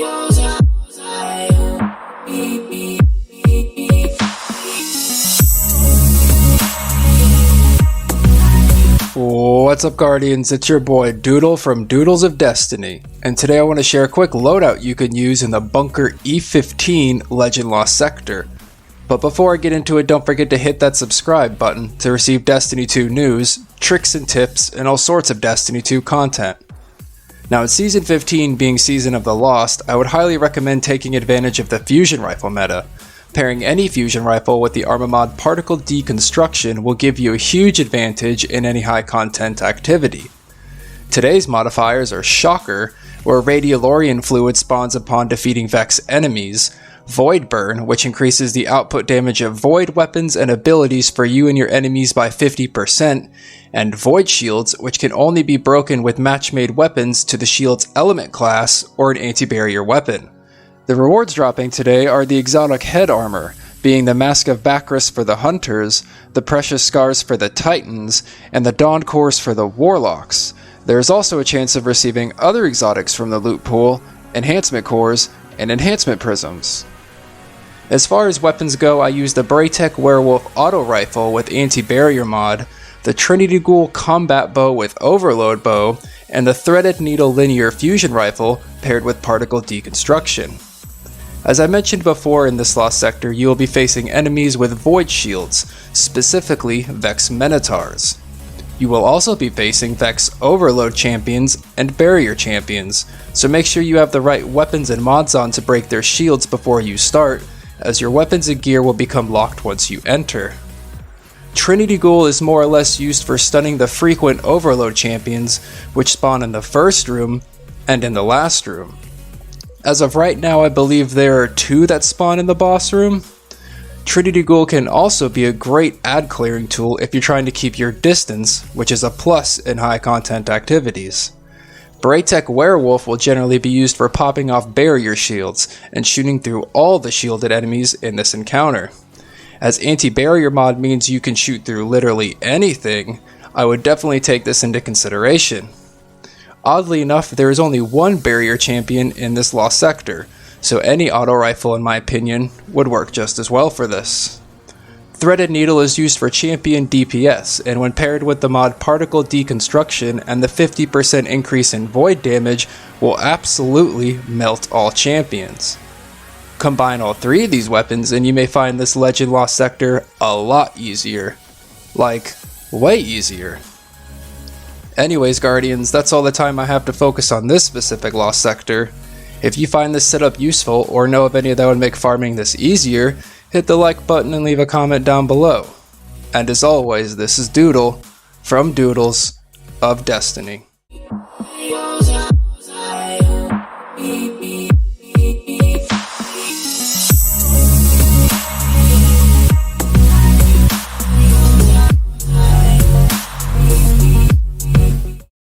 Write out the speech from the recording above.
What's up, Guardians? It's your boy Doodle from Doodles of Destiny, and today I want to share a quick loadout you can use in the Bunker E-15 Legend Lost Sector. But before I get into it, don't forget to hit that subscribe button to receive Destiny 2 news, tricks and tips, and all sorts of Destiny 2 content. Now, with Season 15 being Season of the Lost, I would highly recommend taking advantage of the fusion rifle meta. Pairing any fusion rifle with the armor mod particle deconstruction will give you a huge advantage in any high content activity. Today's modifiers are Shocker, where Radiolarian fluid spawns upon defeating Vex enemies, Void Burn, which increases the output damage of void weapons and abilities for you and your enemies by 50%, and Void Shields, which can only be broken with Matchmade weapons to the shield's element class or an anti-barrier weapon. The rewards dropping today are the exotic head armor, being the Mask of Bakris for the Hunters, the Precious Scars for the Titans, and the Dawn Cores for the Warlocks. There is also a chance of receiving other exotics from the loot pool, enhancement cores, and enhancement prisms. As far as weapons go, I use the Braytech Werewolf auto rifle with anti-barrier mod, the Trinity Ghoul combat bow with overload bow, and the Threaded Needle linear fusion rifle paired with particle deconstruction. As I mentioned before, in this Lost Sector, you will be facing enemies with Void Shields, specifically Vex Minotaurs. You will also be facing Vex Overload champions and Barrier champions, so make sure you have the right weapons and mods on to break their shields before you start, as your weapons and gear will become locked once you enter. Trinity Ghoul is more or less used for stunning the frequent Overload champions, which spawn in the first room and in the last room. As of right now, I believe there are 2 that spawn in the boss room. Trinity Ghoul can also be a great ad clearing tool if you're trying to keep your distance, which is a plus in high content activities. Braytech Werewolf will generally be used for popping off barrier shields and shooting through all the shielded enemies in this encounter. As anti-barrier mod means you can shoot through literally anything, I would definitely take this into consideration. Oddly enough, there is only one barrier champion in this Lost Sector, so any auto rifle in my opinion would work just as well for this. Threaded Needle is used for champion DPS, and when paired with the mod particle deconstruction and the 50% increase in void damage will absolutely melt all champions. Combine all 3 of these weapons and you may find this Legend Lost Sector a lot easier. Like, way easier. Anyways, Guardians, that's all the time I have to focus on this specific Lost Sector. If you find this setup useful or know of any that would make farming this easier, hit the like button and leave a comment down below. And as always, this is Doodle from Doodles of Destiny.